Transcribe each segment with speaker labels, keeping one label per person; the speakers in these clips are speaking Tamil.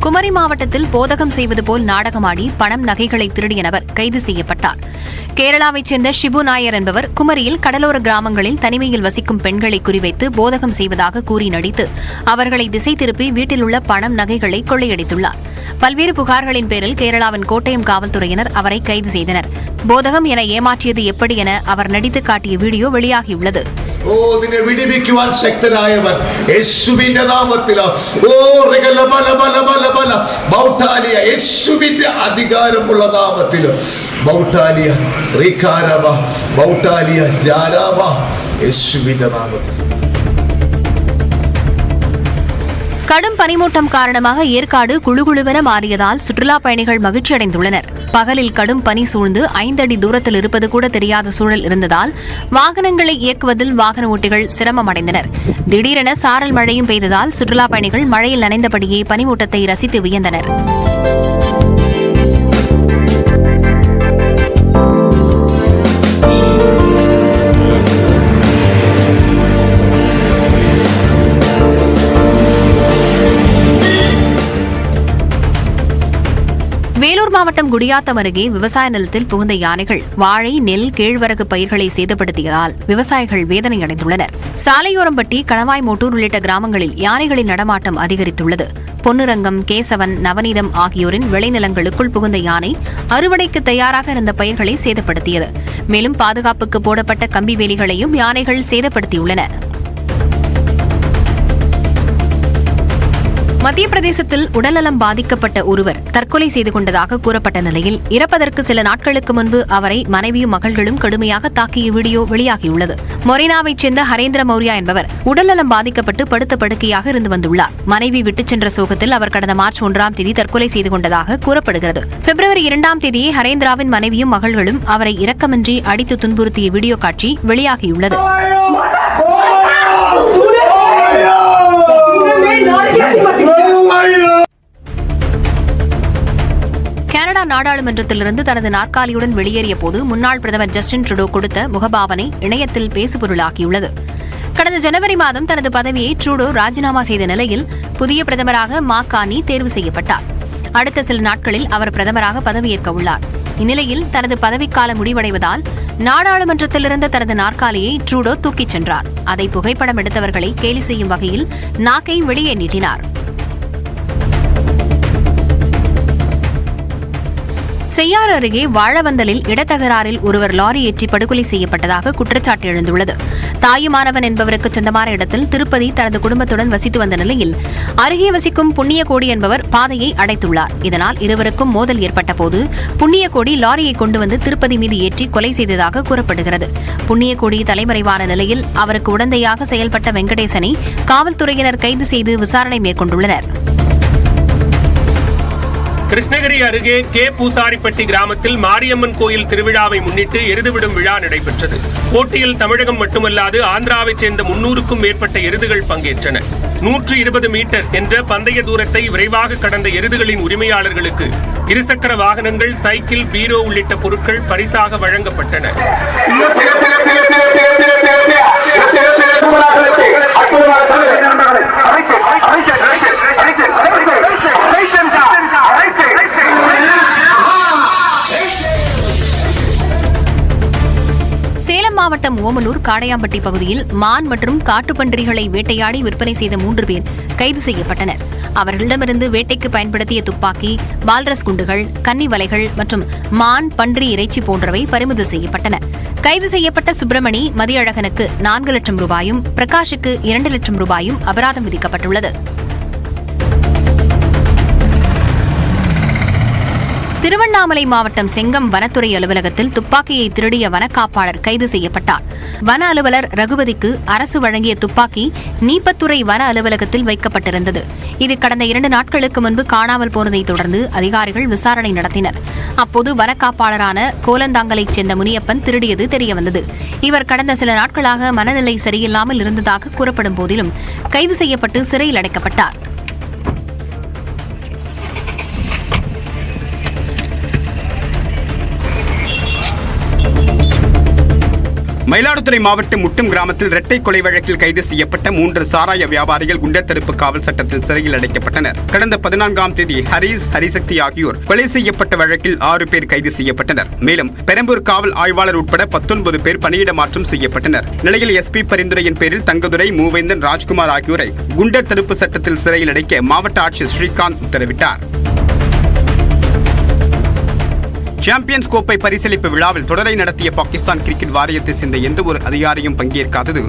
Speaker 1: குமரி மாவட்டத்தில் போதகம் செய்வது போல் நாடகமாடி பணம் நகைகளை திருடிய நபர் கைது செய்யப்பட்டார். கேரளாவைச் சேர்ந்த ஷிபு நாயர் என்பவர் குமரியில் கடலோர கிராமங்களில் தனிமையில் வசிக்கும் பெண்களை குறிவைத்து போதகம் செய்வதாக கூறி நடித்து அவர்களை திசை திருப்பி வீட்டில் உள்ள பணம் நகைகளை கொள்ளையடித்துள்ளார். பல்வேறு புகார்களின் பேரில் கேரளாவின் கோட்டயம் காவல்துறையினர் அவரை கைது செய்தனர். போதகம் என ஏமாற்றியது எப்படி என அவர் நடித்து காட்டிய வீடியோ வெளியாகியுள்ளது.
Speaker 2: നിന്നെ വിടിവിക്കുവാൻ ശക്തനായവൻ യേശുവിന്റെ നാമത്തില് ബൗട്ടാലിയ യേശുവിന്റെ അധികാരമുള്ള നാമത്തില് ബൗട്ടാലിയ റീകാരബ ബൗട്ടാലിയ ജാരാബ യേശുവിന്റെ നാമത്തിൽ.
Speaker 1: கடும் பனிமூட்டம் காரணமாக ஏற்காடு குளுகுளுவென மாறியதால் சுற்றுலாப் பயணிகள் மகிழ்ச்சியடைந்துள்ளனர். பகலில் கடும் பனி சூழ்ந்து 5 அடி தூரத்தில் இருப்பது கூட தெரியாத சூழல் இருந்ததால் வாகனங்களை இயக்குவதில் வாகன ஓட்டிகள் சிரமம் அடைந்தனர். திடீரென சாரல் மழையும் பெய்ததால் சுற்றுலாப் பயணிகள் மழையில் நனைந்தபடியே பனிமூட்டத்தை ரசித்து வியந்தனர். வேலூர் மாவட்டம் குடியாத்தம் அருகே விவசாய நிலத்தில் புகுந்த யானைகள் வாழை, நெல், கேழ்வரகு பயிர்களை சேதப்படுத்தியதால் விவசாயிகள் வேதனையடைந்துள்ளனர். சாலையோரம்பட்டி, கணவாய் மோட்டூர் உள்ளிட்ட கிராமங்களில் யானைகளின் நடமாட்டம் அதிகரித்துள்ளது. பொன்னுரங்கம், கேசவன், நவநீதம் ஆகியோரின் விளைநிலங்களுக்குள் புகுந்த யானை அறுவடைக்கு தயாராக இருந்த பயிர்களை சேதப்படுத்தியது. மேலும் பாதுகாப்புக்கு போடப்பட்ட கம்பி வேலிகளையும் யானைகள் சேதப்படுத்தியுள்ளன. மத்திய பிரதேசத்தில் உடல்நலம் பாதிக்கப்பட்ட ஒருவர் தற்கொலை செய்து கொண்டதாக கூறப்பட்ட நிலையில் இறப்பதற்கு சில நாட்களுக்கு முன்பு அவரை மனைவியும் மகள்களும் கடுமையாக தாக்கிய வீடியோ வெளியாகியுள்ளது. மொரினாவைச் சேர்ந்த ஹரேந்திர மௌரியா என்பவர் உடல்நலம் பாதிக்கப்பட்டு படுத்த படுக்கையாக இருந்து வந்துள்ளார். மனைவி விட்டுச் சென்ற சோகத்தில் அவர் கடந்த மார்ச் 1ஆம் தேதி தற்கொலை செய்து கொண்டதாக கூறப்படுகிறது. பிப்ரவரி 2ஆம் தேதியே ஹரேந்திராவின் மனைவியும் மகள்களும் அவரை இரக்கமின்றி அடித்து துன்புறுத்திய வீடியோ காட்சி வெளியாகியுள்ளது. கனடா நாடாளுமன்றத்திலிருந்து தனது நாற்காலியுடன் வெளியேறிய போது முன்னாள் பிரதமர் ஜஸ்டின் ட்ரூடோ கொடுத்த முகபாவனை இணையத்தில் பேசுபொருளாகியுள்ளது. கடந்த ஜனவரி மாதம் தனது பதவியை ட்ரூடோ ராஜினாமா செய்த நிலையில் புதிய பிரதமராக மார்க் கார்னி தேர்வு செய்யப்பட்டார். அடுத்த சில நாட்களில் அவர் பிரதமராக பதவியேற்க உள்ளார். இந்நிலையில் தனது பதவிக்காலம் முடிவடைவதால் நாடாளுமன்றத்திலிருந்த தனது நாற்காலியை ட்ரூடோ தூக்கிச் சென்றார். அதை புகைப்படம் எடுத்தவர்களை கேலி செய்யும் வகையில் நாக்கை வெளியே நீட்டினார். செய்யாறு அருகே வாழவந்தலில் இடத்தகராறில் ஒருவர் லாரி ஏற்றி படுகொலை செய்யப்பட்டதாக குற்றச்சாட்டு எழுந்துள்ளது. தாயுமானவன் என்பவருக்கு சொந்தமான இடத்தில் திருப்பதி தனது குடும்பத்துடன் வசித்து வந்த நிலையில் அருகே வசிக்கும் புண்ணியகோடி என்பவர் பாதையை அடைத்துள்ளார். இதனால் இருவருக்கும் மோதல் ஏற்பட்டபோது புண்ணியகோடி லாரியை கொண்டு வந்து திருப்பதி மீது ஏற்றி கொலை செய்ததாக கூறப்படுகிறது. புண்ணியகோடி தலைமறைவான நிலையில் அவருக்கு உடந்தையாக செயல்பட்ட வெங்கடேசனை காவல்துறையினர் கைது செய்து விசாரணை மேற்கொண்டுள்ளனர்.
Speaker 3: கிருஷ்ணகிரி அருகே கே பூசாரிப்பட்டி கிராமத்தில் மாரியம்மன் கோயில் திருவிழாவை முன்னிட்டு எருதுவிடும் விழா நடைபெற்றது. போட்டியில் தமிழகம் மட்டுமல்லாது ஆந்திராவைச் சேர்ந்த 300க்கும் மேற்பட்ட எருதுகள் பங்கேற்றன. 120 மீட்டர் என்ற பந்தய தூரத்தை விரைவாக கடந்த எருதுகளின் உரிமையாளர்களுக்கு இருசக்கர வாகனங்கள், சைக்கிள், பீரோ உள்ளிட்ட பொருட்கள் பரிசாக வழங்கப்பட்டன.
Speaker 1: சேலம் மாவட்டம் ஓமலூர் காடையாம்பட்டி பகுதியில் மான் மற்றும் காட்டுப்பன்றிகளை வேட்டையாடி விற்பனை செய்த 3 பேர் கைது செய்யப்பட்டனர். அவர்களிடமிருந்து வேட்டைக்கு பயன்படுத்திய துப்பாக்கி, வால்ரஸ் குண்டுகள், கன்னி வலைகள் மற்றும் மான், பன்றி இறைச்சி போன்றவை பறிமுதல் செய்யப்பட்டன. கைது செய்யப்பட்ட சுப்பிரமணி, மதியழகனுக்கு 4 லட்சம் ரூபாயும், பிரகாஷுக்கு 2 லட்சம் ரூபாயும் அபராதம் விதிக்கப்பட்டுள்ளது. திருவண்ணாமலை மாவட்டம் செங்கம் வனத்துறை அலுவலகத்தில் துப்பாக்கியை திருடிய வனக்காப்பாளர் கைது செய்யப்பட்டார். வன அலுவலர் ரகுபதிக்கு அரசு வழங்கிய துப்பாக்கி நீப்பத்துறை வன அலுவலகத்தில் வைக்கப்பட்டிருந்தது. இது கடந்த 2 நாட்களுக்கு முன்பு காணாமல் போனதைத் தொடர்ந்து அதிகாரிகள் விசாரணை நடத்தினர். அப்போது வனக்காப்பாளரான கோலந்தாங்கலைச் சேர்ந்த முனியப்பன் திருடியது தெரியவந்தது. இவர் கடந்த சில நாட்களாக மனநிலை சரியில்லாமல் இருந்ததாக கூறப்படும் போதிலும் கைது செய்யப்பட்டு சிறையில் அடைக்கப்பட்டார்.
Speaker 4: மயிலாடுதுறை மாவட்டம் முட்டும் கிராமத்தில் இரட்டை கொலை வழக்கில் கைது செய்யப்பட்ட 3 சாராய வியாபாரிகள் குண்டர் தடுப்பு காவல் சட்டத்தில் சிறையில் அடைக்கப்பட்டனர். கடந்த 14ஆம் தேதி ஹரிஸ், ஹரிசக்தி ஆகியோர் கொலை செய்யப்பட்ட வழக்கில் 6 பேர் கைது செய்யப்பட்டனர். மேலும் பெரம்பூர் காவல் ஆய்வாளர் உட்பட 19 பேர் பணியிட மாற்றம் செய்யப்பட்டனர். நிலையில் எஸ்பி பரிந்துரையின் பேரில் தங்கதுரை, மூவேந்தன், ராஜ்குமார் ஆகியோரை குண்டர் தடுப்பு சட்டத்தில் சிறையில் அடைக்க மாவட்ட ஆட்சியர் ஸ்ரீகாந்த் உத்தரவிட்டார். சாம்பியன்ஸ் கோப்பை பரிசளிப்பு விழாவில் தொடரை நடத்திய பாகிஸ்தான் கிரிக்கெட் வாரியத்தை சேர்ந்த எந்த ஒரு அதிகாரியும் பங்கேற்காதது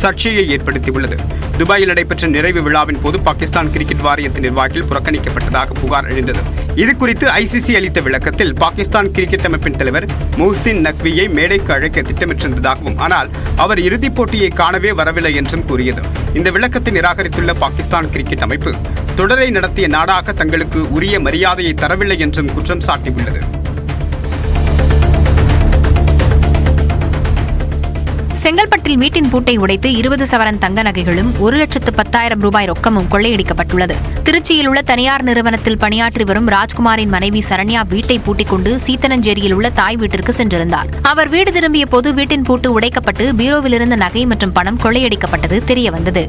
Speaker 4: சர்ச்சையை ஏற்படுத்தியுள்ளது. துபாயில் நடைபெற்ற நிறைவு விழாவின் போது பாகிஸ்தான் கிரிக்கெட் வாரியத்தின் நிர்வாகிகள் புறக்கணிக்கப்பட்டதாக புகார் எழுந்தது. இதுகுறித்து ஐசிசி அளித்த விளக்கத்தில் பாகிஸ்தான் கிரிக்கெட் அமைப்பின் தலைவர் முஹ்சின் நக்வியை மேடைக்கு அழைக்க திட்டமிட்டிருந்ததாகவும், ஆனால் அவர் இறுதிப் போட்டியை காணவே வரவில்லை என்றும் கூறியது. இந்த விளக்கத்தை நிராகரித்துள்ள பாகிஸ்தான் கிரிக்கெட் அமைப்பு தொடரை நடத்திய நாடாக தங்களுக்கு உரிய மரியாதையை தரவில்லை என்றும் குற்றம் சாட்டியுள்ளது.
Speaker 1: செங்கல்பட்டில் வீட்டின் பூட்டை உடைத்து 20 சவரன் தங்க நகைகளும் 1,10,000 ரூபாய் ரொக்கமும் கொள்ளையடிக்கப்பட்டுள்ளது. திருச்சியில் உள்ள தனியார் நிறுவனத்தில் பணியாற்றி வரும் ராஜ்குமாரின் மனைவி சரண்யா வீட்டை பூட்டிக் கொண்டு சீத்தனஞ்சேரியில் உள்ள தாய் வீட்டிற்கு சென்றிருந்தார். அவர் வீடு திரும்பிய போது வீட்டின் பூட்டு உடைக்கப்பட்டு பீரோவில் இருந்த நகை மற்றும் பணம் கொள்ளையடிக்கப்பட்டது தெரியவந்தது.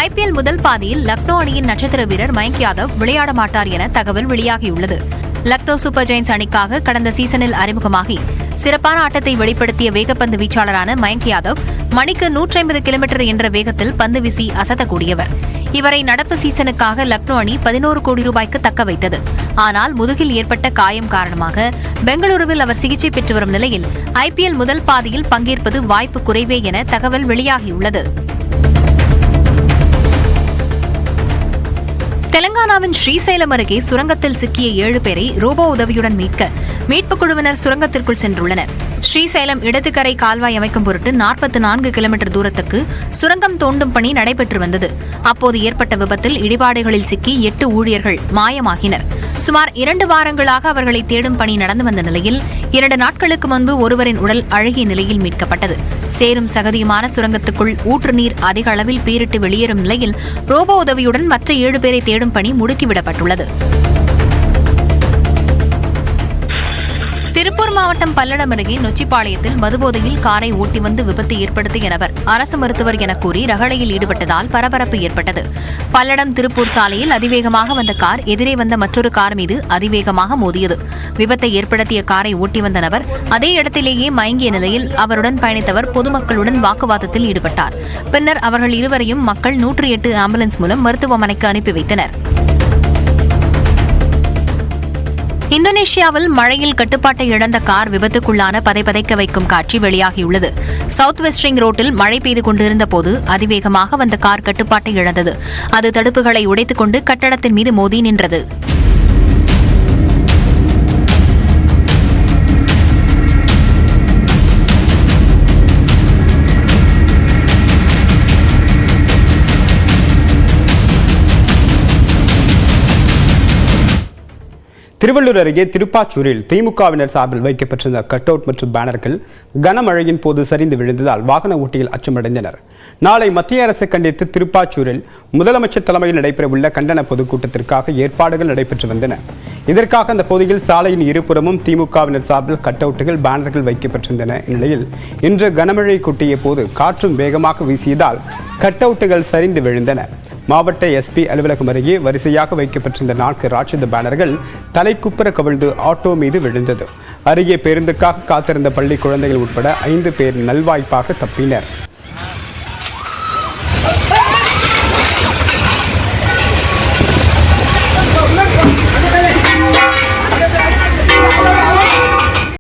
Speaker 1: IPL முதல் பாதியில் லக்னோ அணியின் நட்சத்திர வீரர் மயங்க் யாதவ் விளையாட மாட்டார் என தகவல் வெளியாகியுள்ளது. லக்னோ சூப்பர் ஜெயின்ஸ் அணிக்காக கடந்த சீசனில் அறிமுகமாகி சிறப்பான ஆட்டத்தை வெளிப்படுத்திய வேகப்பந்து வீச்சாளரான மயங்க் யாதவ் மணிக்கு 150 கிலோமீட்டர் என்ற வேகத்தில் பந்து வீசி அசத்தக்கூடியவர். இவரை நடப்பு சீசனுக்காக லக்னோ அணி 11 கோடி ரூபாய்க்கு தக்க வைத்தது. ஆனால் முதுகில் ஏற்பட்ட காயம் காரணமாக பெங்களூருவில் அவர் சிகிச்சை பெற்று வரும் நிலையில் IPL முதல் பாதியில் பங்கேற்பது வாய்ப்பு குறைவே என தகவல் வெளியாகியுள்ளது. தெலங்கானாவின் ஸ்ரீசைலம் அருகே சுரங்கத்தில் சிக்கிய 7 பேரை ரோபோ உதவியுடன் மீட்க மீட்புக் குழுவினர் சுரங்கத்திற்குள் சென்றுள்ளனர். ஸ்ரீசைலம் இடதுக்கரை கால்வாய் அமைக்கும் பொருட்டு 44 கிலோமீட்டர் தூரத்துக்கு சுரங்கம் தோண்டும் பணி நடைபெற்று வந்தது. அப்போது ஏற்பட்ட விபத்தில் இடிபாடுகளில் சிக்கி 8 ஊழியர்கள் மாயமாகினர். சுமார் 2 வாரங்களாக அவர்களை தேடும் பணி நடந்து வந்த நிலையில் 2 நாட்களுக்கு முன்பு ஒருவரின் உடல் அழுகிய நிலையில் மீட்கப்பட்டது. சேரும் சகதியுமான சுரங்கத்துக்குள் ஊற்று நீர் அதிக அளவில் பீரிட்டு வெளியேறும் நிலையில் ரோபோ உதவியுடன் மற்ற 7 பேரை தேடும் பணி முடுக்கிவிடப்பட்டுள்ளது. திருப்பூர் மாவட்டம் பல்லடம் அருகே நொச்சிப்பாளையத்தில் மதுபோதையில் காரை ஓட்டி வந்து விபத்து ஏற்படுத்திய நபர் அரசு மருத்துவர் என கூறி ரகளையில் ஈடுபட்டதால் பரபரப்பு ஏற்பட்டது. பல்லடம் திருப்பூர் சாலையில் அதிவேகமாக வந்த கார் எதிரே வந்த மற்றொரு கார் மீது அதிவேகமாக மோதியது. விபத்தை ஏற்படுத்திய காரை ஓட்டி வந்த நபர் அதே இடத்திலேயே மயங்கிய நிலையில் அவருடன் பயணித்தவர் பொதுமக்களுடன் வாக்குவாதத்தில் ஈடுபட்டார். பின்னர் அவர்கள் இருவரையும் மக்கள் 108 ஆம்புலன்ஸ் மூலம் மருத்துவமனைக்கு அனுப்பி வைத்தனர். இந்தோனேஷியாவில் மழையில் கட்டுப்பாட்டை இழந்த கார் விபத்துக்குள்ளான பதைபதைக்க வைக்கும் காட்சி வெளியாகியுள்ளது. சவுத் வெஸ்ட் ரிங் ரோட்டில் மழை பெய்து கொண்டிருந்த போது அதிவேகமாக வந்த கார் கட்டுப்பாட்டை இழந்தது. அது தடுப்புகளை உடைத்துக் கொண்டு கட்டடத்தின் மீது மோதி நின்றது.
Speaker 4: திருவள்ளூர் அருகே திருப்பாச்சூரில் திமுகவினர் சார்பில் வைக்கப்பட்டிருந்த கட் அவுட் மற்றும் பேனர்கள் கனமழையின் போது சரிந்து விழுந்ததால் வாகன ஓட்டிகள் அச்சமடைந்தனர். நாளை மத்திய அரசை கண்டித்து திருப்பாச்சூரில் முதலமைச்சர் தலைமையில் நடைபெறவுள்ள கண்டன பொதுக்கூட்டத்திற்காக ஏற்பாடுகள் நடைபெற்று வந்தன. இதற்காக அந்த பகுதியில் சாலையின் இருபுறமும் திமுகவினர் சார்பில் கட் அவுட்டுகள், பேனர்கள் வைக்கப்பட்டிருந்தன. இந்நிலையில் இன்று கனமழை கொட்டிய போது காற்றும் வேகமாக வீசியதால் கட் அவுட்டுகள் சரிந்து விழுந்தன. மாவட்ட எஸ்பி அலுவலகம் அருகே வரிசையாக வைக்கப்பட்டிருந்த 4 ராட்சத பேனர்கள் தலைக்குப்புற கவிழ்ந்து ஆட்டோ மீது விழுந்தது. அருகே பேருந்துக்காக காத்திருந்த பள்ளி குழந்தைகள் உட்பட 5 பேர் நல்வாய்ப்பாக தப்பினர்.